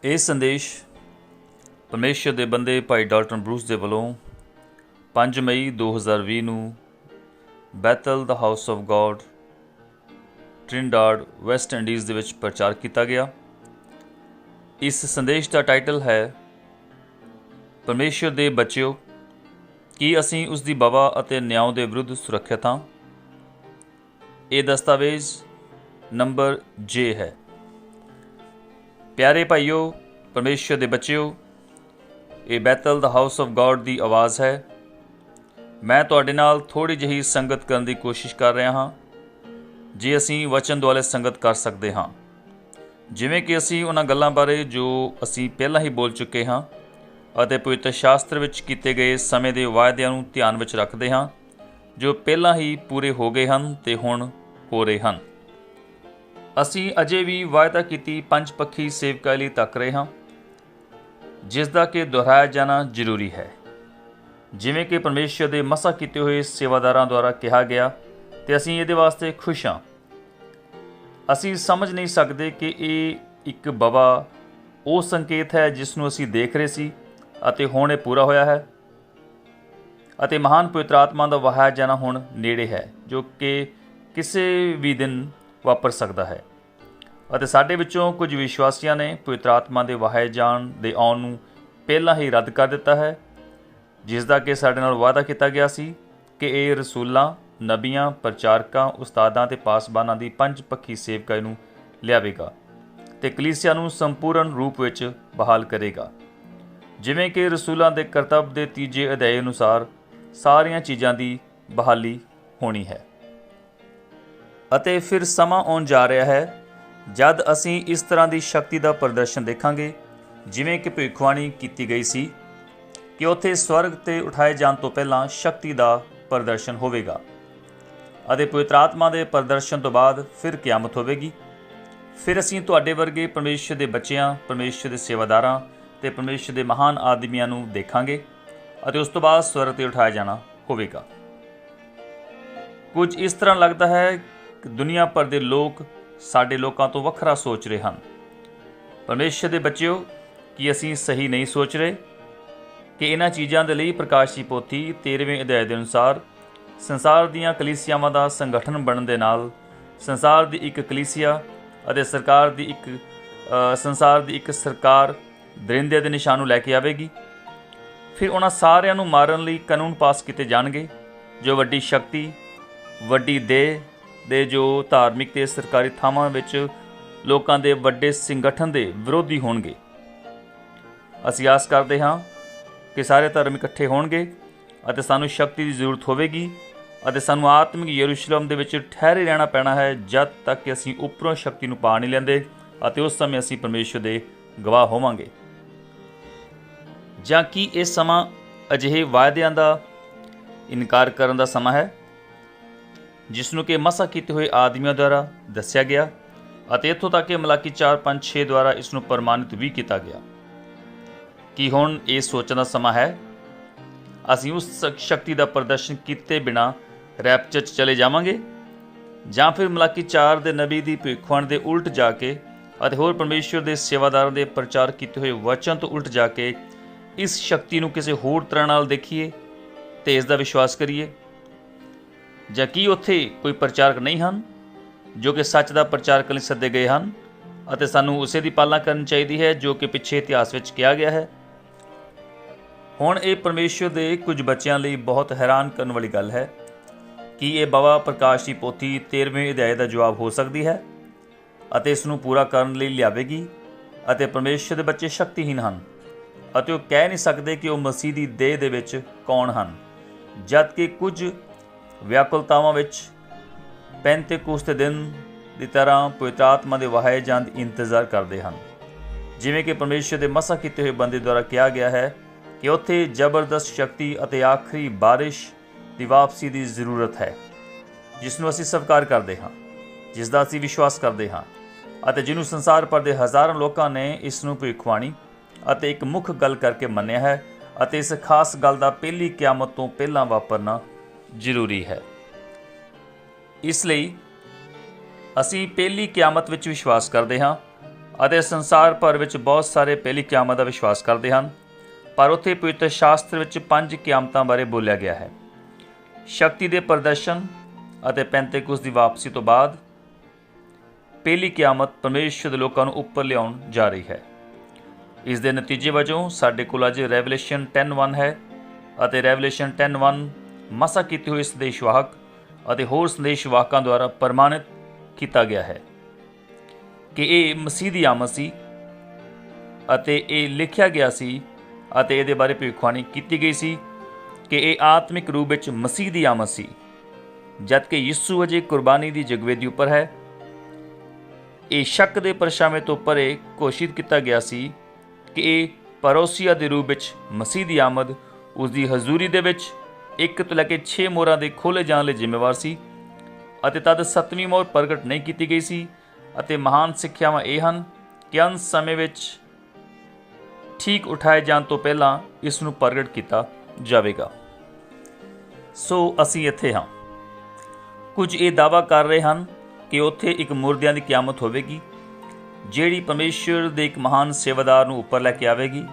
ਇਹ ਸੰਦੇਸ਼ ਪਰਮੇਸ਼ਰ ਦੇ ਬੰਦੇ ਭਾਈ ਡਾਲਟਨ ਬਰੂਸ ਦੇ ਵੱਲੋਂ 5 ਮਈ 2020 ਨੂੰ ਬੈਥਲ ਦਾ house of God Trinidad West Indies ਦੇ ਵਿੱਚ ਪ੍ਰਚਾਰ ਕੀਤਾ ਗਿਆ। ਇਸ ਸੰਦੇਸ਼ ਦਾ ਟਾਈਟਲ ਹੈ ਪਰਮੇਸ਼ਰ ਦੇ ਬੱਚਿਓ, ਕੀ ਅਸੀਂ ਉਸ ਦੀ ਬਵਾ ਅਤੇ ਨਿਆਂ ਦੇ ਵਿਰੁੱਧ ਸੁਰੱਖਿਅਤ ਹਾਂ। ਇਹ ਦਸਤਾਵੇਜ਼ ਨੰਬਰ J ਹੈ। ਪਿਆਰੇ ਭਾਈਓ, ਪਰਮੇਸ਼ਰ ਦੇ ਬੱਚਿਓ, ਇਹ ਬੈਥਲ ਦਾ ਹਾਊਸ ਆਫ ਗॉड ਦੀ ਆਵਾਜ਼ ਹੈ। ਮੈਂ ਤੁਹਾਡੇ ਨਾਲ ਥੋੜ੍ਹੀ ਜਿਹੀ ਸੰਗਤ ਕਰਨ ਦੀ ਕੋਸ਼ਿਸ਼ ਕਰ ਰਿਹਾ ਹਾਂ, ਜੇ ਅਸੀਂ ਵਚਨ ਦੁਆਲੇ ਸੰਗਤ ਕਰ ਸਕਦੇ ਹਾਂ। ਜਿਵੇਂ ਕਿ ਅਸੀਂ ਉਹਨਾਂ ਗੱਲਾਂ ਬਾਰੇ ਜੋ ਅਸੀਂ ਪਹਿਲਾਂ ਹੀ ਬੋਲ ਚੁੱਕੇ ਹਾਂ ਅਤੇ ਪਵਿੱਤਰ ਸ਼ਾਸਤਰ ਵਿੱਚ ਕੀਤੇ ਗਏ ਸਮੇਂ ਦੇ ਵਾਅਦਿਆਂ ਨੂੰ ਧਿਆਨ ਵਿੱਚ ਰੱਖਦੇ ਹਾਂ, ਜੋ ਪਹਿਲਾਂ ਹੀ ਪੂਰੇ ਹੋ ਗਏ ਹਨ ਅਤੇ ਹੁਣ ਹੋ ਰਹੇ ਹਨ। ਅਸੀਂ ਅਜੇ ਵੀ ਵਾਅਦਾ ਕੀਤੀ ਪੰਜ-ਪੱਖੀ ਸੇਵਕਾਈ ਲਈ ਤੱਕ ਰਹੇ ਹਾਂ, ਜਿਸ ਦਾ ਕਿ ਦੁਹਰਾਇਆ ਜਾਣਾ ਜ਼ਰੂਰੀ ਹੈ। ਜਿਵੇਂ ਕਿ ਪਰਮੇਸ਼ਰ ਦੇ ਮਸਾ ਕੀਤੇ ਹੋਏ ਸੇਵਾਦਾਰਾਂ ਦੁਆਰਾ ਕਿਹਾ ਗਿਆ, ਅਤੇ ਅਸੀਂ ਇਹਦੇ ਵਾਸਤੇ ਖੁਸ਼ ਹਾਂ। ਅਸੀਂ ਸਮਝ ਨਹੀਂ ਸਕਦੇ ਕਿ ਇਹ ਇੱਕ ਬਵਾ ਉਹ ਸੰਕੇਤ ਹੈ ਜਿਸ ਨੂੰ ਅਸੀਂ ਦੇਖ ਰਹੇ ਸੀ ਅਤੇ ਹੁਣ ਇਹ ਪੂਰਾ ਹੋਇਆ ਹੈ, ਅਤੇ ਮਹਾਨ ਪਵਿੱਤਰ ਆਤਮਾ ਦਾ ਵਹਾਇਆ ਜਾਣਾ ਹੁਣ ਨੇੜੇ ਹੈ, ਜੋ ਕਿ ਕਿਸੇ ਵੀ ਦਿਨ ਵਾਪਰ ਸਕਦਾ ਹੈ। ਅਤੇ ਸਾਡੇ ਵਿੱਚੋਂ ਕੁਝ ਵਿਸ਼ਵਾਸੀਆਂ ਨੇ ਪਵਿੱਤਰ ਆਤਮਾ ਦੇ ਵਹਾਏ ਜਾਣ ਦੇ ਆਉਣ ਨੂੰ ਪਹਿਲਾਂ ਹੀ ਰੱਦ ਕਰ ਦਿੱਤਾ ਹੈ, ਜਿਸ ਦਾ ਕਿ ਸਾਡੇ ਨਾਲ ਵਾਅਦਾ ਕੀਤਾ ਗਿਆ ਸੀ ਕਿ ਇਹ ਰਸੂਲਾਂ, ਨਬੀਆਂ, ਪ੍ਰਚਾਰਕਾਂ, ਉਸਤਾਦਾਂ ਅਤੇ ਪਾਸਬਾਨਾਂ ਦੀ ਪੰਜ-ਪੱਖੀ ਸੇਵਕਾਈ ਨੂੰ ਲਿਆਵੇਗਾ ਅਤੇ ਕਲੀਸਿਆ ਨੂੰ ਸੰਪੂਰਨ ਰੂਪ ਵਿੱਚ ਬਹਾਲ ਕਰੇਗਾ। ਜਿਵੇਂ ਕਿ ਰਸੂਲਾਂ ਦੇ ਕਰਤੱਵ ਦੇ 3 ਅਧਿਆਇ ਅਨੁਸਾਰ ਸਾਰੀਆਂ ਚੀਜ਼ਾਂ ਦੀ ਬਹਾਲੀ ਹੋਣੀ ਹੈ। ਅਤੇ ਫਿਰ ਸਮਾਂ ਆਉਣ ਜਾ ਰਿਹਾ ਹੈ ਜਦ ਅਸੀਂ ਇਸ ਤਰ੍ਹਾਂ ਦੀ ਸ਼ਕਤੀ ਦਾ ਪ੍ਰਦਰਸ਼ਨ ਦੇਖਾਂਗੇ, ਜਿਵੇਂ ਕਿ ਭਵਿੱਖਬਾਣੀ ਕੀਤੀ ਗਈ ਸੀ ਕਿ ਉੱਥੇ ਸਵਰਗ 'ਤੇ ਉਠਾਏ ਜਾਣ ਤੋਂ ਪਹਿਲਾਂ ਸ਼ਕਤੀ ਦਾ ਪ੍ਰਦਰਸ਼ਨ ਹੋਵੇਗਾ ਅਤੇ ਪਵਿੱਤਰ ਆਤਮਾ ਦੇ ਪ੍ਰਦਰਸ਼ਨ ਤੋਂ ਬਾਅਦ ਫਿਰ ਕਿਆਮਤ ਹੋਵੇਗੀ। ਫਿਰ ਅਸੀਂ ਤੁਹਾਡੇ ਵਰਗੇ ਪਰਮੇਸ਼ਰ ਦੇ ਬੱਚਿਆਂ, ਪਰਮੇਸ਼ਰ ਦੇ ਸੇਵਾਦਾਰਾਂ ਅਤੇ ਪਰਮੇਸ਼ਰ ਦੇ ਮਹਾਨ ਆਦਮੀਆਂ ਨੂੰ ਦੇਖਾਂਗੇ ਅਤੇ ਉਸ ਤੋਂ ਬਾਅਦ ਸਵਰਗ 'ਤੇ ਉਠਾਇਆ ਜਾਣਾ ਹੋਵੇਗਾ। ਕੁਝ ਇਸ ਤਰ੍ਹਾਂ ਲੱਗਦਾ ਹੈ ਕਿ ਦੁਨੀਆ ਭਰ ਦੇ ਲੋਕ ਸਾਡੇ ਲੋਕਾਂ ਤੋਂ ਵੱਖਰਾ ਸੋਚ ਰਹੇ ਹਨ। ਪਰਮੇਸ਼ਰ ਦੇ ਬੱਚਿਓ, ਕੀ ਅਸੀਂ ਸਹੀ ਨਹੀਂ ਸੋਚ ਰਹੇ ਕਿ ਇਹਨਾਂ ਚੀਜ਼ਾਂ ਦੇ ਲਈ ਪ੍ਰਕਾਸ਼ੀ ਪੋਥੀ 13ਵੇਂ ਅਧਿਆਇ ਦੇ ਅਨੁਸਾਰ ਸੰਸਾਰ ਦੀਆਂ ਕਲੀਸਿਆਵਾਂ ਦਾ ਸੰਗਠਨ ਬਣਨ ਦੇ ਨਾਲ ਸੰਸਾਰ ਦੀ ਇੱਕ ਕਲੀਸਿਆ ਅਤੇ ਸੰਸਾਰ ਦੀ ਇੱਕ ਸਰਕਾਰ ਦਰਿੰਦੇ ਦੇ ਨਿਸ਼ਾਨ ਨੂੰ ਲੈ ਕੇ ਆਵੇਗੀ। ਫਿਰ ਉਹਨਾਂ ਸਾਰਿਆਂ ਨੂੰ ਮਾਰਨ ਲਈ ਕਾਨੂੰਨ ਪਾਸ ਕੀਤੇ ਜਾਣਗੇ, ਜੋ ਵੱਡੀ ਸ਼ਕਤੀ, ਵੱਡੀ ਦੇਹ ਦੇ ਜੋ ਧਾਰਮਿਕ ਅਤੇ ਸਰਕਾਰੀ ਥਾਵਾਂ ਵਿੱਚ ਲੋਕਾਂ ਦੇ ਵੱਡੇ ਸੰਗਠਨ ਦੇ ਵਿਰੋਧੀ ਹੋਣਗੇ। ਅਸੀਂ ਆਸ ਕਰਦੇ ਹਾਂ ਕਿ ਸਾਰੇ ਧਰਮ ਇਕੱਠੇ ਹੋਣਗੇ ਅਤੇ ਸਾਨੂੰ ਸ਼ਕਤੀ ਦੀ ਜ਼ਰੂਰਤ ਹੋਵੇਗੀ ਅਤੇ ਸਾਨੂੰ ਆਤਮਿਕ ਯਰੂਸ਼ਲਮ ਦੇ ਵਿੱਚ ਠਹਿਰੇ ਰਹਿਣਾ ਪੈਣਾ ਹੈ ਜਦ ਤੱਕ ਕਿ ਅਸੀਂ ਉੱਪਰੋਂ ਸ਼ਕਤੀ ਨੂੰ ਪਾ ਨਹੀਂ ਲੈਂਦੇ, ਅਤੇ ਉਸ ਸਮੇਂ ਅਸੀਂ ਪਰਮੇਸ਼ਰ ਦੇ ਗਵਾਹ ਹੋਵਾਂਗੇ। ਜਾਂ ਕੀ ਇਹ ਸਮਾਂ ਅਜਿਹੇ ਵਾਅਦਿਆਂ ਦਾ ਇਨਕਾਰ ਕਰਨ ਦਾ ਸਮਾਂ ਹੈ ਜਿਸ ਨੂੰ ਕਿ ਮਸਾ ਕੀਤੇ ਹੋਏ ਆਦਮੀਆਂ ਦੁਆਰਾ ਦੱਸਿਆ ਗਿਆ, ਅਤੇ ਇੱਥੋਂ ਤੱਕ ਕਿ ਮਲਾਕੀ 4-5-6 ਦੁਆਰਾ ਇਸ ਨੂੰ ਪ੍ਰਮਾਣਿਤ ਵੀ ਕੀਤਾ ਗਿਆ। ਕੀ ਹੁਣ ਇਹ ਸੋਚਣ ਦਾ ਸਮਾਂ ਹੈ ਅਸੀਂ ਉਸ ਸ਼ਕਤੀ ਦਾ ਪ੍ਰਦਰਸ਼ਨ ਕੀਤੇ ਬਿਨਾਂ ਰੈਪਚਰ 'ਚ ਚਲੇ ਜਾਵਾਂਗੇ, ਜਾਂ ਫਿਰ ਮਲਾਕੀ 4 ਦੇ ਨਬੀ ਦੀ ਭਵਿੱਖਬਾਣੀ ਦੇ ਉਲਟ ਜਾ ਕੇ ਅਤੇ ਹੋਰ ਪਰਮੇਸ਼ਰ ਦੇ ਸੇਵਾਦਾਰਾਂ ਦੇ ਪ੍ਰਚਾਰ ਕੀਤੇ ਹੋਏ ਵਚਨ ਤੋਂ ਉਲਟ ਜਾ ਕੇ ਇਸ ਸ਼ਕਤੀ ਨੂੰ ਕਿਸੇ ਹੋਰ ਤਰ੍ਹਾਂ ਨਾਲ ਦੇਖੀਏ ਅਤੇ ਇਸ ਦਾ ਵਿਸ਼ਵਾਸ ਕਰੀਏ। ਜਾਂ ਕੀ ਉੱਥੇ ਕੋਈ ਪ੍ਰਚਾਰਕ ਨਹੀਂ ਹਨ ਜੋ ਕਿ ਸੱਚ ਦਾ ਪ੍ਰਚਾਰ ਕਰਨ ਲਈ ਸੱਦੇ ਗਏ ਹਨ, ਅਤੇ ਸਾਨੂੰ ਉਸੇ ਦੀ ਪਾਲਣਾ ਕਰਨੀ ਚਾਹੀਦੀ ਹੈ ਜੋ ਕਿ ਪਿੱਛੇ ਇਤਿਹਾਸ ਵਿੱਚ ਕਿਹਾ ਗਿਆ ਹੈ। ਹੁਣ ਇਹ ਪਰਮੇਸ਼ਰ ਦੇ ਕੁਝ ਬੱਚਿਆਂ ਲਈ ਬਹੁਤ ਹੈਰਾਨ ਕਰਨ ਵਾਲੀ ਗੱਲ ਹੈ ਕਿ ਇਹ ਬਵਾ ਪ੍ਰਕਾਸ਼ੀ ਪੋਥੀ 13ਵੇਂ ਅਧਿਆਇ ਦਾ ਜਵਾਬ ਹੋ ਸਕਦੀ ਹੈ ਅਤੇ ਇਸ ਨੂੰ ਪੂਰਾ ਕਰਨ ਲਈ ਲਿਆਵੇਗੀ, ਅਤੇ ਪਰਮੇਸ਼ਰ ਦੇ ਬੱਚੇ ਸ਼ਕਤੀਹੀਨ ਹਨ ਅਤੇ ਉਹ ਕਹਿ ਨਹੀਂ ਸਕਦੇ ਕਿ ਉਹ ਮਸੀਹ ਦੀ ਦੇਹ ਦੇ ਵਿੱਚ ਕੌਣ ਹਨ, ਜਦ ਕਿ ਕੁਝ ਵਿਆਕੁਲਤਾਵਾਂ ਵਿੱਚ ਪੈਂਤੇਕੋਸਤ ਦੇ ਦਿਨ ਦੀ ਤਰ੍ਹਾਂ ਪਵਿੱਤਰ ਆਤਮਾ ਦੇ ਵਹਾਏ ਜਾਣ ਦਾ ਇੰਤਜ਼ਾਰ ਕਰਦੇ ਹਨ। ਜਿਵੇਂ ਕਿ ਪਰਮੇਸ਼ਰ ਦੇ ਮਸਾ ਕੀਤੇ ਹੋਏ ਬੰਦੇ ਦੁਆਰਾ ਕਿਹਾ ਗਿਆ ਹੈ ਕਿ ਉੱਥੇ ਜ਼ਬਰਦਸਤ ਸ਼ਕਤੀ ਅਤੇ ਆਖਰੀ ਬਾਰਿਸ਼ ਦੀ ਵਾਪਸੀ ਦੀ ਜ਼ਰੂਰਤ ਹੈ, ਜਿਸ ਨੂੰ ਅਸੀਂ ਸਵੀਕਾਰ ਕਰਦੇ ਹਾਂ, ਜਿਸ ਦਾ ਅਸੀਂ ਵਿਸ਼ਵਾਸ ਕਰਦੇ ਹਾਂ, ਅਤੇ ਜਿਹਨੂੰ ਸੰਸਾਰ ਭਰ ਦੇ ਹਜ਼ਾਰਾਂ ਲੋਕਾਂ ਨੇ ਇਸ ਨੂੰ ਭਵਿੱਖਬਾਣੀ ਅਤੇ ਇੱਕ ਮੁੱਖ ਗੱਲ ਕਰਕੇ ਮੰਨਿਆ ਹੈ, ਅਤੇ ਇਸ ਖਾਸ ਗੱਲ ਦਾ ਪਹਿਲੀ ਕਿਆਮਤ ਤੋਂ ਪਹਿਲਾਂ ਵਾਪਰਨਾ ਜ਼ਰੂਰੀ ਹੈ। ਇਸ ਲਈ ਅਸੀਂ ਪਹਿਲੀ ਕਿਆਮਤ ਵਿੱਚ ਵਿਸ਼ਵਾਸ ਕਰਦੇ ਹਾਂ ਅਤੇ ਸੰਸਾਰ ਭਰ ਵਿੱਚ ਬਹੁਤ ਸਾਰੇ ਪਹਿਲੀ ਕਿਆਮਤ ਦਾ ਵਿਸ਼ਵਾਸ ਕਰਦੇ ਹਨ, ਪਰ ਉੱਥੇ ਪਵਿੱਤਰ ਸ਼ਾਸਤਰ ਵਿੱਚ 5 ਕਿਆਮਤਾਂ ਬਾਰੇ ਬੋਲਿਆ ਗਿਆ ਹੈ। ਸ਼ਕਤੀ ਦੇ ਪ੍ਰਦਰਸ਼ਨ ਅਤੇ ਪੈਂਤੇਕੁਸਤ ਦੀ ਵਾਪਸੀ ਤੋਂ ਬਾਅਦ ਪਹਿਲੀ ਕਿਆਮਤ ਪਰਮੇਸ਼ਰ ਦੇ ਲੋਕਾਂ ਨੂੰ ਉੱਪਰ ਲਿਆਉਣ ਜਾ ਰਹੀ ਹੈ। ਇਸ ਦੇ ਨਤੀਜੇ ਵਜੋਂ ਸਾਡੇ ਕੋਲ ਅੱਜ ਰੈਵਲੇਸ਼ਨ 10:1 ਹੈ ਅਤੇ ਰੈਵਲੇਸ਼ਨ 10:1 ਮਸਾ ਕੀਤੇ ਹੋਏ ਸੰਦੇਸ਼ਵਾਹਕ ਅਤੇ ਹੋਰ ਸੰਦੇਸ਼ਵਾਹਕਾਂ ਦੁਆਰਾ ਪ੍ਰਮਾਣਿਤ ਕੀਤਾ ਗਿਆ ਹੈ ਕਿ ਇਹ ਮਸੀਹ ਦੀ ਆਮਦ ਸੀ ਅਤੇ ਇਹ ਲਿਖਿਆ ਗਿਆ ਸੀ ਅਤੇ ਇਹਦੇ ਬਾਰੇ ਭਵਿੱਖਬਾਣੀ ਕੀਤੀ ਗਈ ਸੀ ਕਿ ਇਹ ਆਤਮਿਕ ਰੂਪ ਵਿੱਚ ਮਸੀਹ ਦੀ ਆਮਦ ਸੀ, ਜਦਕਿ ਯਿਸੂ ਅਜੇ ਕੁਰਬਾਨੀ ਦੀ ਜਗਵੇਦੀ ਉੱਪਰ ਹੈ। ਇਹ ਸ਼ੱਕ ਦੇ ਪਰਛਾਵੇਂ ਤੋਂ ਪਰੇ ਘੋਸ਼ਿਤ ਕੀਤਾ ਗਿਆ ਸੀ ਕਿ ਇਹ ਪਰੋਸੀਆ ਦੇ ਰੂਪ ਵਿੱਚ ਮਸੀਹ ਦੀ ਆਮਦ ਉਸ ਦੀ ਹਜ਼ੂਰੀ ਦੇ ਵਿੱਚ 1 ਤੋਂ ਲੈ ਕੇ 6 ਮੋਹਰਾਂ ਦੇ ਖੋਲ੍ਹੇ ਜਾਣ ਲਈ ਜ਼ਿੰਮੇਵਾਰ ਸੀ ਅਤੇ ਤਦ 7ਵੀਂ ਮੋਹਰ ਪ੍ਰਗਟ ਨਹੀਂ ਕੀਤੀ ਗਈ ਸੀ। ਅਤੇ ਮਹਾਨ ਸਿੱਖਿਆਵਾਂ ਇਹ ਹਨ ਕਿ ਅੰਤ ਸਮੇਂ ਵਿੱਚ ਠੀਕ ਉਠਾਏ ਜਾਣ ਤੋਂ ਪਹਿਲਾਂ ਇਸ ਨੂੰ ਪ੍ਰਗਟ ਕੀਤਾ ਜਾਵੇਗਾ। ਸੋ ਅਸੀਂ ਇੱਥੇ ਹਾਂ। ਕੁਝ ਇਹ ਦਾਅਵਾ ਕਰ ਰਹੇ ਹਨ ਕਿ ਉੱਥੇ ਇੱਕ ਮੁਰਦਿਆਂ ਦੀ ਕਿਆਮਤ ਹੋਵੇਗੀ, ਜਿਹੜੀ ਪਰਮੇਸ਼ਰ ਦੇ ਇੱਕ ਮਹਾਨ ਸੇਵਾਦਾਰ ਨੂੰ ਉੱਪਰ ਲੈ ਕੇ ਆਵੇਗੀ,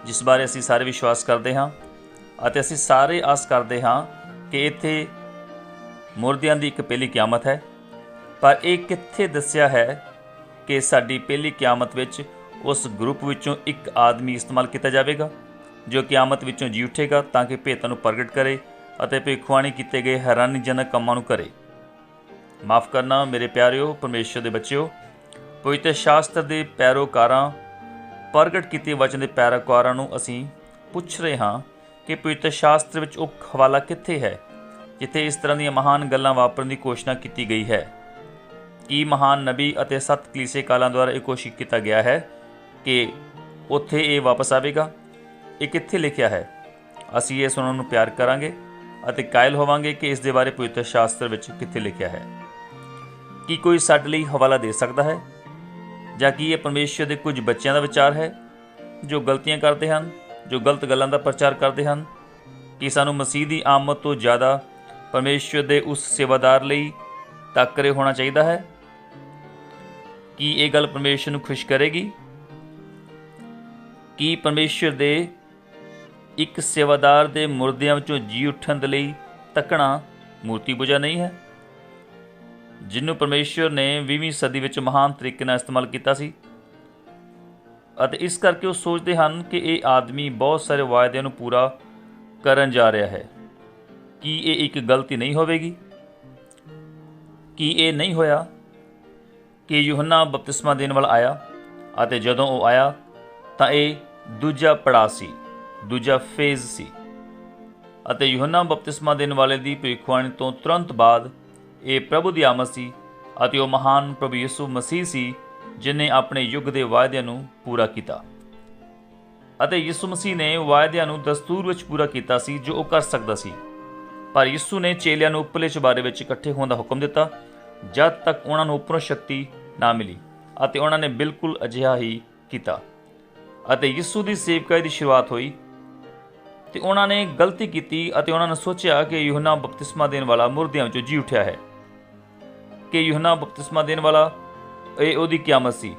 ਜਿਸ ਬਾਰੇ ਅਸੀਂ ਸਾਰੇ ਵਿਸ਼ਵਾਸ ਕਰਦੇ ਹਾਂ ਅਤੇ ਅਸੀਂ ਸਾਰੇ ਆਸ ਕਰਦੇ ਹਾਂ ਕਿ ਇੱਥੇ ਮੁਰਦਿਆਂ ਦੀ ਇੱਕ ਪਹਿਲੀ ਕਿਆਮਤ ਹੈ। ਪਰ ਇਹ ਕਿੱਥੇ ਦੱਸਿਆ ਹੈ ਕਿ ਸਾਡੀ ਪਹਿਲੀ ਕਿਆਮਤ ਵਿੱਚ ਉਸ ਗਰੁੱਪ ਵਿੱਚੋਂ ਇੱਕ ਆਦਮੀ ਇਸਤੇਮਾਲ ਕੀਤਾ ਜਾਵੇਗਾ ਜੋ ਕਿਆਮਤ ਵਿੱਚੋਂ ਜੀ ਉੱਠੇਗਾ ਤਾਂ ਕਿ ਭੇਤਾਂ ਨੂੰ ਪ੍ਰਗਟ ਕਰੇ ਅਤੇ ਭਵਿੱਖਬਾਣੀ ਕੀਤੇ ਗਏ ਹੈਰਾਨੀਜਨਕ ਕੰਮਾਂ ਨੂੰ ਕਰੇ। ਮਾਫ਼ ਕਰਨਾ ਮੇਰੇ ਪਿਆਰਿਓ ਪਰਮੇਸ਼ਰ ਦੇ ਬੱਚਿਓ, ਪਵਿੱਤਰ ਸ਼ਾਸਤਰ ਦੇ ਪੈਰੋਕਾਰਾਂ, ਪ੍ਰਗਟ ਕੀਤੇ ਵਚਨ ਦੇ ਪੈਰੋਕਾਰਾਂ ਨੂੰ ਅਸੀਂ ਪੁੱਛ ਰਹੇ ਹਾਂ ਕਿ ਪਵਿੱਤਰ ਸ਼ਾਸਤਰ ਵਿੱਚ ਉਹ ਹਵਾਲਾ ਕਿੱਥੇ ਹੈ ਜਿੱਥੇ ਇਸ ਤਰ੍ਹਾਂ ਦੀਆਂ ਮਹਾਨ ਗੱਲਾਂ ਵਾਪਰਨ ਦੀ ਘੋਸ਼ਣਾ ਕੀਤੀ ਗਈ ਹੈ। ਕੀ ਮਹਾਨ ਨਬੀ ਅਤੇ 7 ਕਲੀਸੇ ਕਾਲਾਂ ਦੁਆਰਾ ਇਹ ਘੋਸ਼ਿਤ ਕੀਤਾ ਗਿਆ ਹੈ ਕਿ ਉੱਥੇ ਇਹ ਵਾਪਸ ਆਵੇਗਾ? ਇਹ ਕਿੱਥੇ ਲਿਖਿਆ ਹੈ? ਅਸੀਂ ਇਹ ਸੁਣਨ ਨੂੰ ਪਿਆਰ ਕਰਾਂਗੇ ਅਤੇ ਕਾਇਲ ਹੋਵਾਂਗੇ ਕਿ ਇਸ ਦੇ ਬਾਰੇ ਪਵਿੱਤਰ ਸ਼ਾਸਤਰ ਵਿੱਚ ਕਿੱਥੇ ਲਿਖਿਆ ਹੈ। ਕੀ ਕੋਈ ਸਾਡੇ ਲਈ ਹਵਾਲਾ ਦੇ ਸਕਦਾ ਹੈ? ਜਾਂ ਕੀ ਇਹ ਪਰਮੇਸ਼ਰ ਦੇ ਕੁਝ ਬੱਚਿਆਂ ਦਾ ਵਿਚਾਰ ਹੈ ਜੋ ਗਲਤੀਆਂ ਕਰਦੇ ਹਨ, ਜੋ ਗਲਤ ਗੱਲਾਂ ਦਾ ਪ੍ਰਚਾਰ ਕਰਦੇ ਹਨ? ਕੀ ਸਾਨੂੰ ਮਸੀਹ ਦੀ ਆਮਦ ਤੋਂ ਜ਼ਿਆਦਾ ਪਰਮੇਸ਼ਰ ਦੇ ਉਸ ਸੇਵਾਦਾਰ ਲਈ ਤਾਕਰੇ ਹੋਣਾ ਚਾਹੀਦਾ ਹੈ? ਕੀ ਇਹ ਗੱਲ ਪਰਮੇਸ਼ਰ ਨੂੰ ਖੁਸ਼ ਕਰੇਗੀ? ਕੀ ਪਰਮੇਸ਼ਰ ਦੇ ਇੱਕ ਸੇਵਾਦਾਰ ਦੇ ਮੁਰਦਿਆਂ ਵਿੱਚੋਂ ਜੀ ਉੱਠਣ ਦੇ ਲਈ ਤੱਕਣਾ ਮੂਰਤੀ ਪੂਜਾ ਨਹੀਂ ਹੈ, ਜਿਹਨੂੰ ਪਰਮੇਸ਼ਰ ਨੇ 20ਵੀਂ ਸਦੀ ਵਿੱਚ ਮਹਾਨ ਤਰੀਕੇ ਨਾਲ ਇਸਤੇਮਾਲ ਕੀਤਾ ਸੀ? ਅਤੇ ਇਸ ਕਰਕੇ ਉਹ ਸੋਚਦੇ ਹਨ ਕਿ ਇਹ ਆਦਮੀ ਬਹੁਤ ਸਾਰੇ ਵਾਅਦਿਆਂ ਨੂੰ ਪੂਰਾ ਕਰਨ ਜਾ ਰਿਹਾ ਹੈ। ਕੀ ਇਹ ਇੱਕ ਗਲਤੀ ਨਹੀਂ ਹੋਵੇਗੀ? ਕੀ ਇਹ ਨਹੀਂ ਹੋਇਆ ਕਿ ਯੂਹੰਨਾ ਬਪਤਿਸਮਾ ਦੇਣ ਵਾਲਾ ਆਇਆ ਅਤੇ ਜਦੋਂ ਉਹ ਆਇਆ ਤਾਂ ਇਹ ਦੂਜਾ ਪੜਾਅ ਸੀ, ਦੂਜਾ ਫੇਜ਼ ਸੀ ਅਤੇ ਯੂਹੰਨਾ ਬਪਤਿਸਮਾ ਦੇਣ ਵਾਲੇ ਦੀ ਭਵਿੱਖਬਾਣੀ ਤੋਂ ਤੁਰੰਤ ਬਾਅਦ ਇਹ ਪ੍ਰਭੂ ਦੀ ਆਮਦ ਸੀ ਅਤੇ ਉਹ ਮਹਾਨ ਪ੍ਰਭੂ ਯਿਸੂ ਮਸੀਹ ਸੀ ਜਿਨੇ ਆਪਣੇ ਯੁੱਗ ਦੇ ਵਾਅਦਿਆਂ ਨੂੰ ਪੂਰਾ ਕੀਤਾ। ਅਤੇ ਯਿਸੂ ਮਸੀਹ ਨੇ ਵਾਅਦਿਆਂ ਨੂੰ ਦਸਤੂਰ ਵਿੱਚ ਪੂਰਾ ਕੀਤਾ ਸੀ ਜੋ ਉਹ ਕਰ ਸਕਦਾ ਸੀ। ਪਰ ਯਿਸੂ ਨੇ ਚੇਲਿਆਂ ਨੂੰ ਉੱਪਰਲੇ ਚੁਬਾਰੇ ਵਿੱਚ ਇਕੱਠੇ ਹੋਣ ਦਾ ਹੁਕਮ ਦਿੱਤਾ ਜਦ ਤੱਕ ਉਹਨਾਂ ਨੂੰ ਉੱਪਰੋਂ ਸ਼ਕਤੀ ਨਾ ਮਿਲੀ, ਅਤੇ ਉਹਨਾਂ ਨੇ ਬਿਲਕੁਲ ਅਜਿਹਾ ਹੀ ਕੀਤਾ। ਅਤੇ ਯਿਸੂ ਦੀ ਸੇਵਕਾਈ ਦੀ ਸ਼ੁਰੂਆਤ ਹੋਈ ਤੇ ਉਹਨਾਂ ਨੇ ਗਲਤੀ ਕੀਤੀ ਅਤੇ ਉਹਨਾਂ ਨੇ ਸੋਚਿਆ ਕਿ ਯੂਹੰਨਾ ਬਪਤਿਸਮਾ ਦੇਣ ਵਾਲਾ ਮੁਰਦਿਆਂ ਵਿੱਚੋਂ ਜੀ ਉੱਠਿਆ ਹੈ, ਕਿ ਯੂਹੰਨਾ ਬਪਤਿਸਮਾ ਦੇਣ ਵਾਲਾ ਇਹ ਉਹਦੀ ਕਿਆਮਤ ਸੀ।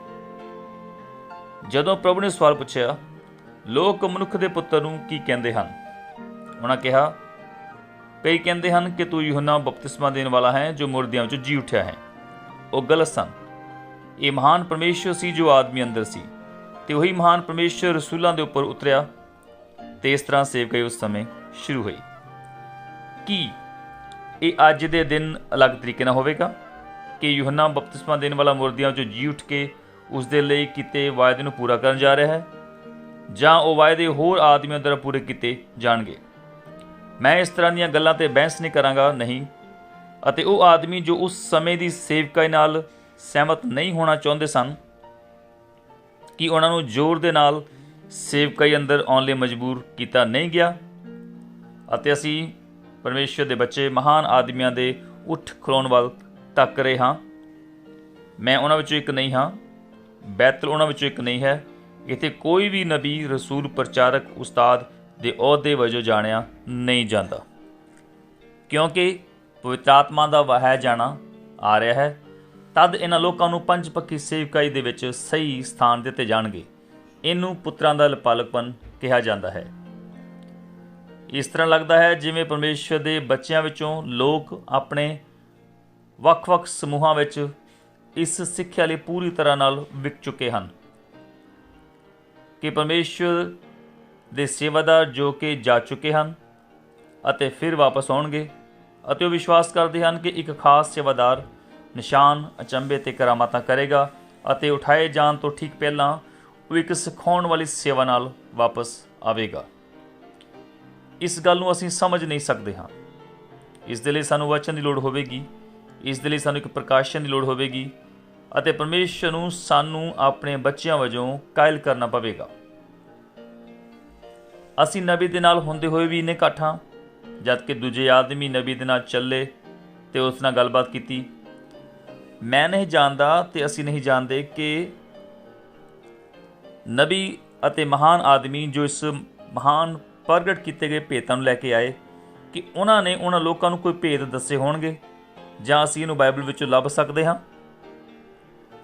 ਜਦੋਂ ਪ੍ਰਭੂ ਨੇ ਸਵਾਲ ਪੁੱਛਿਆ, ਲੋਕ ਮਨੁੱਖ ਦੇ ਪੁੱਤਰ ਨੂੰ ਕੀ ਕਹਿੰਦੇ ਹਨ? ਉਹਨਾਂ ਕਿਹਾ, ਕਈ ਕਹਿੰਦੇ ਹਨ ਕਿ ਤੂੰ ਯੂਹੰਨਾ ਬਪਤਿਸਮਾ ਦੇਣ ਵਾਲਾ ਹੈ ਜੋ ਮੁਰਦਿਆਂ ਵਿੱਚੋਂ ਜੀ ਉੱਠਿਆ ਹੈ। ਉਹ ਗਲਤ ਸਨ। ਇਹ ਮਹਾਨ ਪਰਮੇਸ਼ਰ ਸੀ ਜੋ ਆਦਮੀ ਅੰਦਰ ਸੀ, ਤੇ ਉਹੀ ਮਹਾਨ ਪਰਮੇਸ਼ਰ ਰਸੂਲਾਂ ਦੇ ਉੱਪਰ ਉਤਰਿਆ ਤੇ ਇਸ ਤਰ੍ਹਾਂ ਸੇਵਕਾਈ ਉਸ ਸਮੇਂ ਸ਼ੁਰੂ ਹੋਈ। ਕੀ ਇਹ ਅੱਜ ਦੇ ਦਿਨ ਅਲੱਗ ਤਰੀਕੇ ਨਾਲ ਹੋਵੇਗਾ ਕਿ ਯੂਹੰਨਾ ਬਪਤਿਸਮਾ ਦੇਣ ਵਾਲਾ ਮੁਰਦਿਆਂ ਵਿੱਚੋਂ ਜੀ ਉੱਠ ਕੇ ਉਸ ਦੇ ਲਈ ਕੀਤੇ ਵਾਅਦੇ ਨੂੰ ਪੂਰਾ ਕਰਨ ਜਾ ਰਿਹਾ ਹੈ, ਜਾਂ ਉਹ ਵਾਅਦੇ ਹੋਰ ਆਦਮੀਆਂ ਦੁਆਰਾ ਪੂਰੇ ਕੀਤੇ ਜਾਣਗੇ? ਮੈਂ ਇਸ ਤਰ੍ਹਾਂ ਦੀਆਂ ਗੱਲਾਂ 'ਤੇ ਬਹਿਸ ਨਹੀਂ ਕਰਾਂਗਾ, ਨਹੀਂ। ਅਤੇ ਉਹ ਆਦਮੀ ਜੋ ਉਸ ਸਮੇਂ ਦੀ ਸੇਵਕਾਈ ਨਾਲ ਸਹਿਮਤ ਨਹੀਂ ਹੋਣਾ ਚਾਹੁੰਦੇ ਸਨ, ਕਿ ਉਹਨਾਂ ਨੂੰ ਜ਼ੋਰ ਦੇ ਨਾਲ ਸੇਵਕਾਈ ਅੰਦਰ ਆਉਣ ਲਈ ਮਜਬੂਰ ਕੀਤਾ ਨਹੀਂ ਗਿਆ? ਅਤੇ ਅਸੀਂ ਪਰਮੇਸ਼ਰ ਦੇ ਬੱਚੇ ਮਹਾਨ ਆਦਮੀਆਂ ਦੇ ਉੱਠ ਖਲੋਣ ਵੱਲ ਤੱਕ ਰਹੇ ਹਾਂ। ਮੈਂ ਉਹਨਾਂ ਵਿੱਚੋਂ ਇੱਕ ਨਹੀਂ ਹਾਂ, ਬੈਤਲ ਉਹਨਾਂ ਵਿੱਚੋਂ ਇੱਕ ਨਹੀਂ ਹੈ। ਇੱਥੇ ਕੋਈ ਵੀ ਨਬੀ, ਰਸੂਲ, ਪ੍ਰਚਾਰਕ, ਉਸਤਾਦ ਦੇ ਅਹੁਦੇ ਵਜੋਂ ਜਾਣਿਆ ਨਹੀਂ ਜਾਂਦਾ, ਕਿਉਂਕਿ ਪਵਿੱਤਰ ਆਤਮਾ ਦਾ ਵਹਾਇਆ ਜਾਣਾ ਆ ਰਿਹਾ ਹੈ ਤਦ ਇਹਨਾਂ ਲੋਕਾਂ ਨੂੰ ਪੰਜ ਪੱਕੀ ਸੇਵਕਾਈ ਦੇ ਵਿੱਚ ਸਹੀ ਸਥਾਨ ਦਿੱਤੇ ਜਾਣਗੇ। ਇਹਨੂੰ ਪੁੱਤਰਾਂ ਦਾ ਲਪਾਲਕਪਨ ਕਿਹਾ ਜਾਂਦਾ ਹੈ। ਇਸ ਤਰ੍ਹਾਂ ਲੱਗਦਾ ਹੈ ਜਿਵੇਂ ਪਰਮੇਸ਼ਵਰ ਦੇ ਬੱਚਿਆਂ ਵਿੱਚੋਂ ਲੋਕ ਆਪਣੇ ਵੱਖ-ਵੱਖ ਸਮੂਹਾਂ ਵਿੱਚ ਇਸ ਸਿੱਖਿਆ ਲਈ ਪੂਰੀ ਤਰ੍ਹਾਂ ਨਾਲ ਵਿਕ ਚੁੱਕੇ ਹਨ ਕਿ ਪਰਮੇਸ਼ਵਰ ਦੇ ਸੇਵਾਦਾਰ ਜੋ ਕਿ ਜਾ ਚੁੱਕੇ ਹਨ ਅਤੇ ਫਿਰ ਵਾਪਸ ਆਉਣਗੇ, ਅਤੇ ਉਹ ਵਿਸ਼ਵਾਸ ਕਰਦੇ ਹਨ ਕਿ ਇੱਕ ਖਾਸ ਸੇਵਾਦਾਰ ਨਿਸ਼ਾਨ, ਅਚੰਭੇ ਅਤੇ ਕਰਾਮਾਤਾਂ ਕਰੇਗਾ ਅਤੇ ਉਠਾਏ ਜਾਣ ਤੋਂ ਠੀਕ ਪਹਿਲਾਂ ਉਹ ਇੱਕ ਸਿਖਾਉਣ ਵਾਲੀ ਸੇਵਾ ਨਾਲ ਵਾਪਸ ਆਵੇਗਾ। ਇਸ ਗੱਲ ਨੂੰ ਅਸੀਂ ਸਮਝ ਨਹੀਂ ਸਕਦੇ ਹਾਂ। ਇਸ ਦੇ ਲਈ ਸਾਨੂੰ ਵਚਨ ਦੀ ਲੋੜ ਹੋਵੇਗੀ, ਇਸ ਦੇ ਲਈ ਸਾਨੂੰ ਇੱਕ ਪ੍ਰਕਾਸ਼ਨ ਦੀ ਲੋੜ ਹੋਵੇਗੀ ਅਤੇ ਪਰਮੇਸ਼ਰ ਨੂੰ ਸਾਨੂੰ ਆਪਣੇ ਬੱਚਿਆਂ ਵਜੋਂ ਕਾਇਲ ਕਰਨਾ ਪਵੇਗਾ। ਅਸੀਂ ਨਬੀ ਦੇ ਨਾਲ ਹੁੰਦੇ ਹੋਏ ਵੀ ਇੰਨੇ ਘੱਟ ਹਾਂ, ਜਦ ਕਿ ਦੂਜੇ ਆਦਮੀ ਨਬੀ ਦੇ ਨਾਲ ਚੱਲੇ ਅਤੇ ਉਸ ਨਾਲ ਗੱਲਬਾਤ ਕੀਤੀ। ਮੈਂ ਨਹੀਂ ਜਾਣਦਾ ਅਤੇ ਅਸੀਂ ਨਹੀਂ ਜਾਣਦੇ ਕਿ ਨਬੀ ਅਤੇ ਮਹਾਨ ਆਦਮੀ ਜੋ ਇਸ ਮਹਾਨ ਪ੍ਰਗਟ ਕੀਤੇ ਗਏ ਭੇਤਾਂ ਨੂੰ ਲੈ ਕੇ ਆਏ, ਕਿ ਉਹਨਾਂ ਨੇ ਉਹਨਾਂ ਲੋਕਾਂ ਨੂੰ ਕੋਈ ਭੇਦ ਦੱਸੇ ਹੋਣਗੇ, ਜਾਂ ਅਸੀਂ ਇਹਨੂੰ ਬਾਈਬਲ ਵਿੱਚੋਂ ਲੱਭ ਸਕਦੇ ਹਾਂ,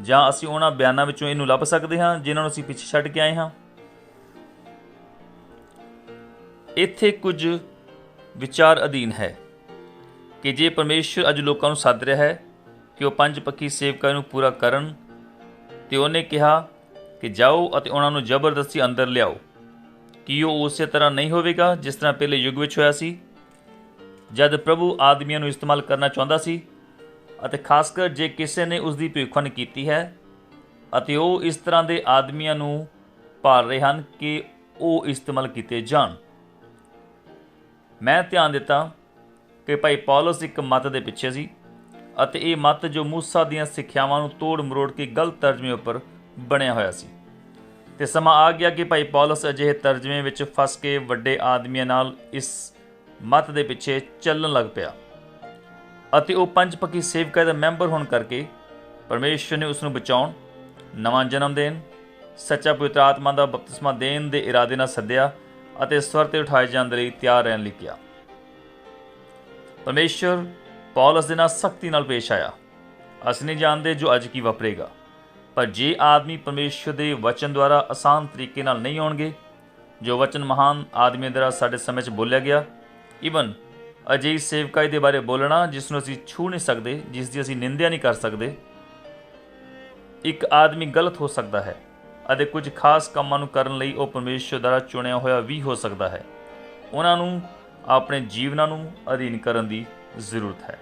ਜਾਂ ਅਸੀਂ ਉਹਨਾਂ ਬਿਆਨਾਂ ਵਿੱਚੋਂ ਇਹਨੂੰ ਲੱਭ ਸਕਦੇ ਹਾਂ ਜਿਨ੍ਹਾਂ ਨੂੰ ਅਸੀਂ ਪਿੱਛੇ ਛੱਡ ਕੇ ਆਏ ਹਾਂ। ਇੱਥੇ ਕੁਝ ਵਿਚਾਰ ਅਧੀਨ ਹੈ ਕਿ ਜੇ ਪਰਮੇਸ਼ਰ ਅੱਜ ਲੋਕਾਂ ਨੂੰ ਸੱਦ ਰਿਹਾ ਹੈ ਕਿ ਉਹ ਪੰਜ ਪੱਕੀ ਸੇਵਕਾਂ ਨੂੰ ਪੂਰਾ ਕਰਨ, ਤੇ ਉਹਨੇ ਕਿਹਾ ਕਿ ਜਾਓ ਅਤੇ ਉਹਨਾਂ ਨੂੰ ਜ਼ਬਰਦਸਤੀ ਅੰਦਰ ਲਿਆਓ, ਕੀ ਉਹ ਉਸੇ ਤਰ੍ਹਾਂ ਨਹੀਂ ਹੋਵੇਗਾ ਜਿਸ ਤਰ੍ਹਾਂ ਪਹਿਲੇ ਯੁੱਗ ਵਿੱਚ ਹੋਇਆ ਸੀ, ਜਦ ਪ੍ਰਭੂ ਆਦਮੀਆਂ ਨੂੰ ਇਸਤੇਮਾਲ ਕਰਨਾ ਚਾਹੁੰਦਾ ਸੀ, ਅਤੇ ਖਾਸ ਕਰ ਜੇ ਕਿਸੇ ਨੇ ਉਸ ਦੀ ਭਵਿੱਖਬਾਣੀ ਕੀਤੀ ਹੈ ਅਤੇ ਉਹ ਇਸ ਤਰ੍ਹਾਂ ਦੇ ਆਦਮੀਆਂ ਨੂੰ ਭਾਲ ਰਹੇ ਹਨ ਕਿ ਉਹ ਇਸਤੇਮਾਲ ਕੀਤੇ ਜਾਣ। ਮੈਂ ਧਿਆਨ ਦਿੱਤਾ ਕਿ ਭਾਈ ਪੌਲਸ ਇੱਕ ਮੱਤ ਦੇ ਪਿੱਛੇ ਸੀ, ਅਤੇ ਇਹ ਮੱਤ ਜੋ ਮੂਸਾ ਦੀਆਂ ਸਿੱਖਿਆਵਾਂ ਨੂੰ ਤੋੜ ਮਰੋੜ ਕੇ ਗਲਤ ਤਰਜਮੇ ਉੱਪਰ ਬਣਿਆ ਹੋਇਆ ਸੀ, ਅਤੇ ਸਮਾਂ ਆ ਗਿਆ ਕਿ ਭਾਈ ਪੌਲਸ ਅਜਿਹੇ ਤਰਜਮੇ ਵਿੱਚ ਫਸ ਕੇ ਵੱਡੇ ਆਦਮੀਆਂ ਨਾਲ ਇਸ ਮੱਤ ਦੇ ਪਿੱਛੇ ਚੱਲਣ ਲੱਗ ਪਿਆ, ਅਤੇ ਉਹ ਪੰਜ ਪੱਕੀ ਸੇਵਕਾਈ ਦਾ ਮੈਂਬਰ ਹੋਣ ਕਰਕੇ ਪਰਮੇਸ਼ਰ ਨੇ ਉਸ ਨੂੰ ਬਚਾਉਣ, ਨਵਾਂ ਜਨਮ ਦੇਣ, ਸੱਚਾ ਪਵਿੱਤਰ ਆਤਮਾ ਦਾ ਬਪਤਿਸਮਾ ਦੇਣ ਦੇ ਇਰਾਦੇ ਨਾਲ ਸੱਦਿਆ ਅਤੇ ਸਵਰ 'ਤੇ ਉਠਾਏ ਜਾਣ ਦੇ ਲਈ ਤਿਆਰ ਰਹਿਣ ਲਈ ਕਿਹਾ। ਪਰਮੇਸ਼ਰ ਪੌਲਸ ਦੇ ਨਾਲ ਸਖਤੀ ਨਾਲ ਪੇਸ਼ ਆਇਆ। ਅਸੀਂ ਨਹੀਂ ਜਾਣਦੇ ਜੋ ਅੱਜ ਕੀ ਵਾਪਰੇਗਾ, ਪਰ ਜੇ ਆਦਮੀ ਪਰਮੇਸ਼ਰ ਦੇ ਵਚਨ ਦੁਆਰਾ ਆਸਾਨ ਤਰੀਕੇ ਨਾਲ ਨਹੀਂ ਆਉਣਗੇ, ਜੋ ਵਚਨ ਮਹਾਨ ਆਦਮੀ ਦੁਆਰਾ ਸਾਡੇ ਸਮੇਂ 'ਚ ਬੋਲਿਆ ਗਿਆ, ਈਵਨ ਅਜਿਹੀ ਸੇਵਕਾਈ ਦੇ ਬਾਰੇ ਬੋਲਣਾ ਜਿਸ ਨੂੰ ਅਸੀਂ ਛੂਹ ਨਹੀਂ ਸਕਦੇ, ਜਿਸ ਦੀ ਅਸੀਂ ਨਿੰਦਿਆ ਨਹੀਂ ਕਰ ਸਕਦੇ, ਇੱਕ ਆਦਮੀ ਗਲਤ ਹੋ ਸਕਦਾ ਹੈ ਅਤੇ ਕੁਝ ਖਾਸ ਕੰਮਾਂ ਨੂੰ ਕਰਨ ਲਈ ਉਹ ਪਰਮੇਸ਼ਰ ਦੁਆਰਾ ਚੁਣਿਆ ਹੋਇਆ ਵੀ ਹੋ ਸਕਦਾ ਹੈ। ਉਹਨਾਂ ਨੂੰ ਆਪਣੇ ਜੀਵਨਾਂ ਨੂੰ ਅਧੀਨ ਕਰਨ ਦੀ ਜ਼ਰੂਰਤ ਹੈ।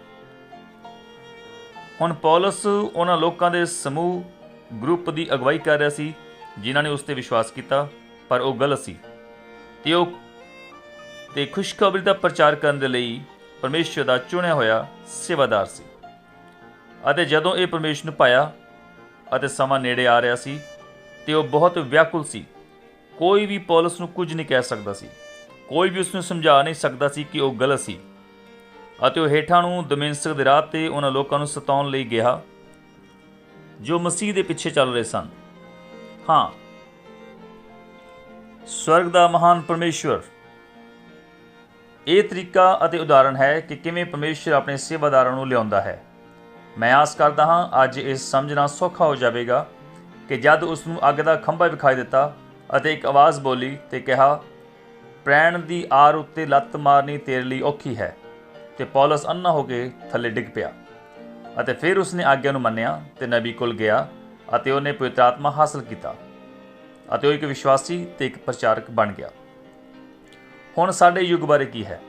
ਹੁਣ ਪੌਲਸ ਉਹਨਾਂ ਲੋਕਾਂ ਦੇ ਸਮੂਹ ਗਰੁੱਪ ਦੀ ਅਗਵਾਈ ਕਰ ਰਿਹਾ ਸੀ ਜਿਨ੍ਹਾਂ ਨੇ ਉਸ 'ਤੇ ਵਿਸ਼ਵਾਸ ਕੀਤਾ, ਪਰ ਉਹ ਗਲਤ ਸੀ, ਅਤੇ ਉਹ ਖੁਸ਼ਖਬਰੀ ਦਾ ਪ੍ਰਚਾਰ ਕਰਨ ਦੇ ਲਈ ਪਰਮੇਸ਼ਰ ਦਾ ਚੁਣਿਆ ਹੋਇਆ ਸੇਵਾਦਾਰ ਸੀ। ਅਤੇ ਜਦੋਂ ਇਹ ਪਰਮੇਸ਼ਰ ਨੂੰ ਪਾਇਆ ਅਤੇ ਸਮਾਂ ਨੇੜੇ ਆ ਰਿਹਾ ਸੀ, ਤੇ ਉਹ ਬਹੁਤ ਵਿਆਕੁਲ ਸੀ। ਕੋਈ ਵੀ ਪੌਲਸ ਨੂੰ ਕੁਝ ਨਹੀਂ ਕਹਿ ਸਕਦਾ ਸੀ, ਕੋਈ ਵੀ ਉਸ ਨੂੰ ਸਮਝਾ ਨਹੀਂ ਸਕਦਾ ਸੀ ਕਿ ਉਹ ਗਲਤ ਸੀ, ਅਤੇ ਉਹ ਹੇਠਾਂ ਨੂੰ ਦਮਿਸ਼ਕ ਦੇ ਰਾਹ 'ਤੇ ਉਹਨਾਂ ਲੋਕਾਂ ਨੂੰ ਸਤਾਉਣ ਲਈ ਗਿਆ ਜੋ ਮਸੀਹ ਦੇ ਪਿੱਛੇ ਚੱਲ ਰਹੇ ਸਨ। ਹਾਂ, ਸਵਰਗ ਦਾ ਮਹਾਨ ਪਰਮੇਸ਼ਵਰ ਇਹ ਤਰੀਕਾ ਅਤੇ ਉਦਾਹਰਣ ਹੈ ਕਿ ਕਿਵੇਂ ਪਰਮੇਸ਼ਰ ਆਪਣੇ ਸੇਵਾਦਾਰਾਂ ਨੂੰ ਲਿਆਉਂਦਾ ਹੈ। ਮੈਂ ਆਸ ਕਰਦਾ ਹਾਂ ਅੱਜ ਇਹ ਸਮਝਣਾ ਸੌਖਾ ਹੋ ਜਾਵੇਗਾ ਕਿ ਜਦ ਉਸ ਨੂੰ ਅੱਗ ਦਾ ਖੰਭਾ ਵਿਖਾਈ ਦਿੱਤਾ ਅਤੇ ਇੱਕ ਆਵਾਜ਼ ਬੋਲੀ ਤੇ ਕਿਹਾ, ਪ੍ਰੈਣ ਦੀ ਆਰ ਉੱਤੇ ਲੱਤ ਮਾਰਨੀ ਤੇਰੇ ਲਈ ਔਖੀ ਹੈ, ਤੇ ਪੌਲਸ ਅੰਨਾ ਹੋ ਕੇ ਥੱਲੇ ਡਿੱਗ ਪਿਆ। ਅਤੇ ਫਿਰ ਉਸਨੇ ਆਗਿਆ ਨੂੰ ਮੰਨਿਆ ਤੇ ਨਬੀ ਕੋਲ ਗਿਆ ਅਤੇ ਉਹਨੇ ਪਵਿੱਤਰ ਆਤਮਾ ਹਾਸਲ ਕੀਤਾ, ਅਤੇ ਉਹ ਇੱਕ ਵਿਸ਼ਵਾਸੀ ਤੇ ਇੱਕ ਪ੍ਰਚਾਰਕ ਬਣ ਗਿਆ। ਹੁਣ ਸਾਡੇ ਯੁੱਗ ਬਾਰੇ ਕੀ ਹੈ?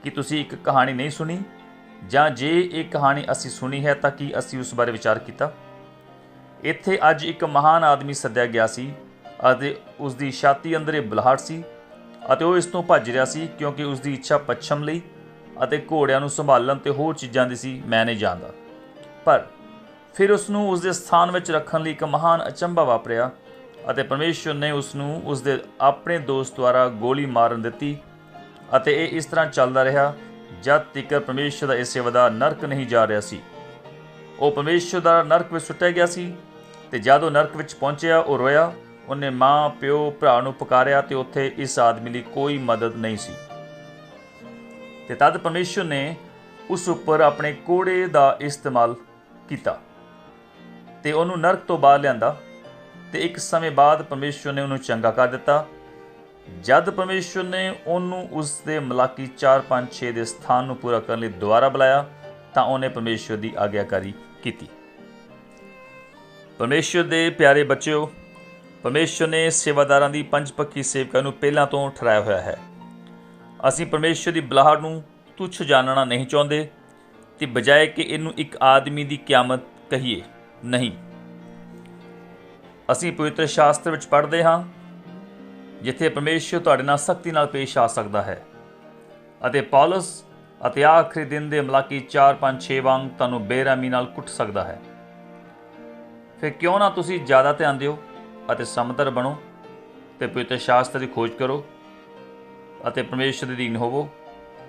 ਕਿ ਤੁਸੀਂ ਇੱਕ ਕਹਾਣੀ ਨਹੀਂ ਸੁਣੀ, ਜਾਂ ਜੇ ਇਹ ਕਹਾਣੀ ਅਸੀਂ ਸੁਣੀ ਹੈ ਤਾਂ ਕੀ ਅਸੀਂ ਉਸ ਬਾਰੇ ਵਿਚਾਰ ਕੀਤਾ? ਇੱਥੇ ਅੱਜ ਇੱਕ ਮਹਾਨ ਆਦਮੀ ਸੱਦਿਆ ਗਿਆ ਸੀ ਅਤੇ ਉਸ ਦੀ ਛਾਤੀ ਅੰਦਰ ਇਹ ਬੁਲਾਹਟ ਸੀ, ਅਤੇ ਉਹ ਇਸ ਤੋਂ ਭੱਜ ਰਿਹਾ ਸੀ ਕਿਉਂਕਿ ਉਸ ਦੀ ਇੱਛਾ ਪੱਛਮ ਲਈ ਅਤੇ ਘੋੜਿਆਂ ਨੂੰ ਸੰਭਾਲਣ ਤੇ ਹੋਰ ਚੀਜ਼ਾਂ ਦੀ ਸੀ, ਮੈਂ ਨਹੀਂ ਜਾਣਦਾ। ਪਰ ਫਿਰ ਉਸ ਨੂੰ ਉਸ ਦੇ ਸਥਾਨ ਵਿੱਚ ਰੱਖਣ ਲਈ ਇੱਕ ਮਹਾਨ ਅਚੰਭਾ ਵਾਪਰਿਆ, ਅਤੇ ਪਰਮੇਸ਼ਰ ਨੇ ਉਸ ਨੂੰ ਉਸ ਦੇ ਆਪਣੇ ਦੋਸਤ ਦੁਆਰਾ ਗੋਲੀ ਮਾਰਨ ਦਿੱਤੀ, ਅਤੇ ਇਹ ਇਸ ਤਰ੍ਹਾਂ ਚੱਲਦਾ ਰਿਹਾ ਜਦ ਤੱਕ ਪਰਮੇਸ਼ਰ ਦਾ ਇਹ ਸੇਵਾਦਾਰ ਨਰਕ ਨਹੀਂ ਜਾ ਰਿਹਾ ਸੀ। ਉਹ ਪਰਮੇਸ਼ਰ ਦਾ ਨਰਕ ਵਿੱਚ ਸੁੱਟਿਆ ਗਿਆ ਸੀ, ਅਤੇ ਜਦ ਉਹ ਨਰਕ ਵਿੱਚ ਪਹੁੰਚਿਆ ਉਹ ਰੋਇਆ, ਉਹਨੇ ਮਾਂ ਪਿਓ ਭਰਾ ਨੂੰ ਪੁਕਾਰਿਆ, ਅਤੇ ਉੱਥੇ ਇਸ ਆਦਮੀ ਲਈ ਕੋਈ ਮਦਦ ਨਹੀਂ ਸੀ। ਤੇ ਤਦ ਪਰਮੇਸ਼ਰ ਨੇ ਉਸ ਉੱਪਰ ਆਪਣੇ ਕੋੜੇ ਦਾ ਇਸਤੇਮਾਲ ਕੀਤਾ। ਤੇ ਉਹਨੂੰ ਨਰਕ ਤੋਂ ਬਾਹਰ ਲਿਆਂਦਾ ਤੇ ਇੱਕ ਸਮੇਂ ਬਾਅਦ ਪਰਮੇਸ਼ਵਰ ਨੇ ਉਹਨੂੰ ਚੰਗਾ ਕਰ ਦਿੱਤਾ। ਜਦ ਪਰਮੇਸ਼ਵਰ ਨੇ ਉਹਨੂੰ ਉਸ ਦੇ ਮਲਾਕੀ 4:5-6 ਦੇ ਸਥਾਨ ਨੂੰ ਪੂਰਾ ਕਰਨ ਲਈ ਦੁਬਾਰਾ ਬੁਲਾਇਆ ਤਾਂ ਉਹਨੇ ਪਰਮੇਸ਼ਵਰ ਦੀ ਆਗਿਆਕਾਰੀ ਕੀਤੀ। ਪਰਮੇਸ਼ਵਰ ਦੇ ਪਿਆਰੇ ਬੱਚਿਓ, ਪਰਮੇਸ਼ਵਰ ਨੇ ਸੇਵਾਦਾਰਾਂ ਦੀ ਪੰਜਪੱਖੀ ਸੇਵਕਾਂ ਨੂੰ ਪਹਿਲਾਂ ਤੋਂ ਠਹਿਰਾਇਆ ਹੋਇਆ ਹੈ। ਅਸੀਂ ਪਰਮੇਸ਼ਵਰ ਦੀ ਬੁਲਾਹਟ ਨੂੰ ਤੁੱਛ ਜਾਣਨਾ ਨਹੀਂ ਚਾਹੁੰਦੇ ਤੇ ਬਜਾਏ ਕਿ ਇਹਨੂੰ ਇੱਕ ਆਦਮੀ ਦੀ ਕਿਆਮਤ ਕਹੀਏ, ਨਹੀਂ। ਅਸੀਂ ਪਵਿੱਤਰ ਸ਼ਾਸਤਰ ਵਿੱਚ ਪੜ੍ਹਦੇ ਹਾਂ ਜਿੱਥੇ ਪਰਮੇਸ਼ਵਰ ਤੁਹਾਡੇ ਨਾਲ ਸਖਤੀ ਨਾਲ ਪੇਸ਼ ਆ ਸਕਦਾ ਹੈ ਅਤੇ ਪੌਲਸ ਅਤੇ ਆਖਰੀ ਦਿਨ ਦੇ ਮਲਾਕੀ 4-5-6 ਵਾਂਗ ਤੁਹਾਨੂੰ ਬੇਰਹਿਮੀ ਨਾਲ ਕੁੱਟ ਸਕਦਾ ਹੈ। ਫਿਰ ਕਿਉਂ ਨਾ ਤੁਸੀਂ ਜ਼ਿਆਦਾ ਧਿਆਨ ਦਿਓ ਅਤੇ ਸਮਝਦਾਰ ਬਣੋ ਤੇ ਪਵਿੱਤਰ ਸ਼ਾਸਤਰ ਦੀ ਖੋਜ ਕਰੋ ਅਤੇ ਪਰਮੇਸ਼ਵਰ ਦੇ ਅਧੀਨ ਹੋਵੋ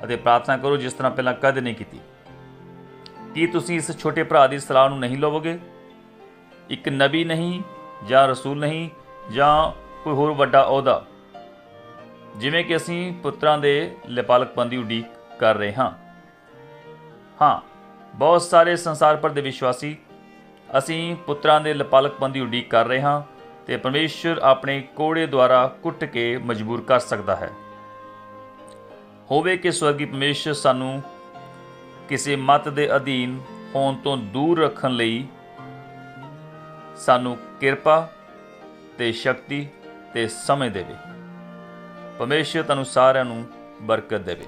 ਅਤੇ ਪ੍ਰਾਰਥਨਾ ਕਰੋ ਜਿਸ ਤਰ੍ਹਾਂ ਪਹਿਲਾਂ ਕਦੇ ਨਹੀਂ ਕੀਤੀ। ਕੀ ਤੁਸੀਂ ਇਸ ਛੋਟੇ ਭਰਾ ਦੀ ਸਲਾਹ ਨੂੰ ਨਹੀਂ ਲਵੋਗੇ? ਇੱਕ ਨਬੀ ਨਹੀਂ ਜਾਂ ਰਸੂਲ ਨਹੀਂ ਜਾਂ ਕੋਈ ਹੋਰ ਵੱਡਾ ਅਹੁਦਾ, ਜਿਵੇਂ ਕਿ ਅਸੀਂ ਪੁੱਤਰਾਂ ਦੇ ਲਿਪਾਲਕਪਨ ਦੀ ਉਡੀਕ ਕਰ ਰਹੇ ਹਾਂ। ਹਾਂ, ਬਹੁਤ ਸਾਰੇ ਸੰਸਾਰ ਭਰ ਦੇ ਵਿਸ਼ਵਾਸੀ ਅਸੀਂ ਪੁੱਤਰਾਂ ਦੇ ਲਿਪਾਲਕਪਨ ਦੀ ਉਡੀਕ ਕਰ ਰਹੇ ਹਾਂ ਤੇ ਪਰਮੇਸ਼ਵਰ ਆਪਣੇ ਕੋੜੇ ਦੁਆਰਾ ਕੁੱਟ ਕੇ ਮਜਬੂਰ ਕਰ ਸਕਦਾ ਹੈ। ਹੋਵੇ ਕਿ ਸਵਰਗੀ ਪਰਮੇਸ਼ਵਰ ਸਾਨੂੰ ਕਿਸੇ ਮਤ ਦੇ ਅਧੀਨ ਹੋਣ ਤੋਂ ਦੂਰ ਰੱਖਣ ਲਈ ਸਾਨੂੰ ਕਿਰਪਾ ਤੇ ਸ਼ਕਤੀ ਤੇ ਸਮਝ ਦੇਵੇ। ਪਰਮੇਸ਼ਵਰ ਤੁਹਾਨੂੰ ਸਾਰਿਆਂ ਨੂੰ ਬਰਕਤ ਦੇਵੇ।